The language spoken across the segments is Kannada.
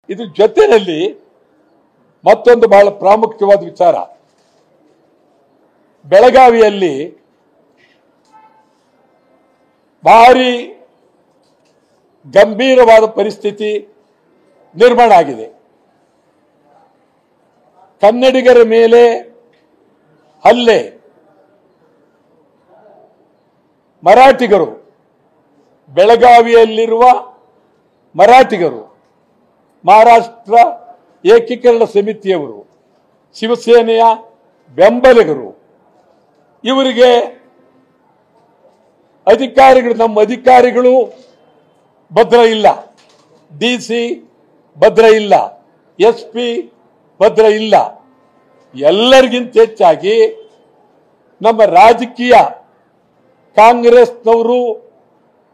ಇದು ಜೊತೆಯಲ್ಲಿ ಮತ್ತೊಂದು ಬಹಳ ಪ್ರಾಮುಖ್ಯವಾದ ವಿಚಾರ. ಬೆಳಗಾವಿಯಲ್ಲಿ ಭಾರಿ ಗಂಭೀರವಾದ ಪರಿಸ್ಥಿತಿ ನಿರ್ಮಾಣ ಆಗಿದೆ. ಕನ್ನಡಿಗರ ಮೇಲೆ ಹಲ್ಲೆ, ಮರಾಠಿಗರು, ಬೆಳಗಾವಿಯಲ್ಲಿರುವ ಮರಾಠಿಗರು, ಮಹಾರಾಷ್ಟ್ರ ಏಕೀಕರಣ ಸಮಿತಿಯವರು, ಶಿವಸೇನೆಯ ಬೆಂಬಲಿಗರು, ಇವರಿಗೆ ಅಧಿಕಾರಿಗಳು, ನಮ್ಮ ಅಧಿಕಾರಿಗಳು ಭದ್ರ ಇಲ್ಲ, ಡಿಸಿ ಭದ್ರ ಇಲ್ಲ, ಎಸ್ಪಿ ಭದ್ರ ಇಲ್ಲ. ಎಲ್ಲರಿಗಿಂತ ಹೆಚ್ಚಾಗಿ ನಮ್ಮ ರಾಜಕೀಯ ಕಾಂಗ್ರೆಸ್ನವರು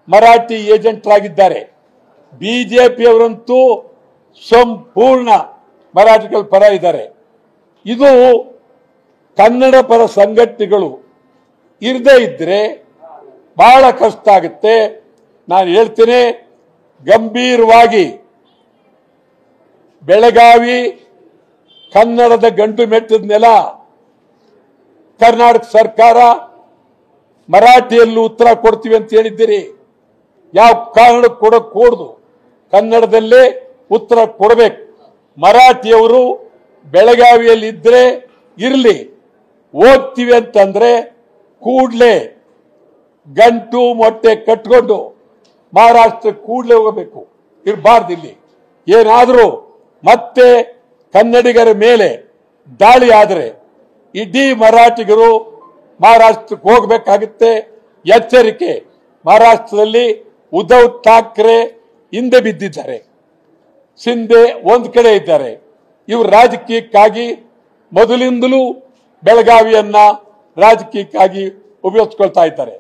ಮರಾಠಿ ಏಜೆಂಟ್ರಾಗಿದ್ದಾರೆ. ಬಿಜೆಪಿಯವರಂತೂ ಸಂಪೂರ್ಣ ಮರಾಠಿಗಳ ಪರ ಇದ್ದಾರೆ. ಇದು ಕನ್ನಡ ಪರ ಸಂಘಟನೆಗಳು ಇರದೇ ಇದ್ರೆ ಬಹಳ ಕಷ್ಟ ಆಗುತ್ತೆ. ನಾನು ಹೇಳ್ತೇನೆ, ಗಂಭೀರವಾಗಿ ಬೆಳಗಾವಿ ಕನ್ನಡದ ಗಂಟು ಮೆಟ್ಟಿದ ನೆಲ. ಕರ್ನಾಟಕ ಸರ್ಕಾರ ಮರಾಠಿಯಲ್ಲೂ ಉತ್ತರ ಕೊಡ್ತೀವಿ ಅಂತ ಹೇಳಿದ್ದೀರಿ. ಯಾವ ಕಾರಣಕ್ಕೆ ಕೊಡಕ್ ಕೂಡದು, ಕನ್ನಡದಲ್ಲೇ ಉತ್ತರ ಕೊಡಬೇಕು. ಮರಾಠಿಯವರು ಬೆಳಗಾವಿಯಲ್ಲಿ ಇದ್ರೆ ಇರಲಿ, ಹೋಗ್ತೀವಿ ಅಂತಂದ್ರೆ ಕೂಡ್ಲೆ ಗಂಟು ಮೊಟ್ಟೆ ಕಟ್ಕೊಂಡು ಮಹಾರಾಷ್ಟ್ರ ಕೂಡ್ಲೆ ಹೋಗಬೇಕು, ಇರಬಾರ್ದು. ಇಲ್ಲಿ ಏನಾದರೂ ಮತ್ತೆ ಕನ್ನಡಿಗರ ಮೇಲೆ ದಾಳಿ ಆದರೆ ಇಡೀ ಮರಾಠಿಗರು ಮಹಾರಾಷ್ಟ್ರಕ್ಕೆ ಹೋಗಬೇಕಾಗುತ್ತೆ. ಎಚ್ಚರಿಕೆ. ಮಹಾರಾಷ್ಟ್ರದಲ್ಲಿ ಉದ್ಧವ್ ಠಾಕ್ರೆ ಹಿಂದೆ ಬಿದ್ದಿದ್ದಾರೆ, ಶಿಂದೆ ಒಂದ್ ಕಡೆ ಇದ್ದಾರೆ. ಇವರು ರಾಜಕೀಯಕ್ಕಾಗಿ ಮೊದಲಿಂದಲೂ ಬೆಳಗಾವಿಯನ್ನ ರಾಜಕೀಯಕ್ಕಾಗಿ ಉಪಯೋಗಿಸ್ಕೊಳ್ತಾ ಇದ್ದಾರೆ.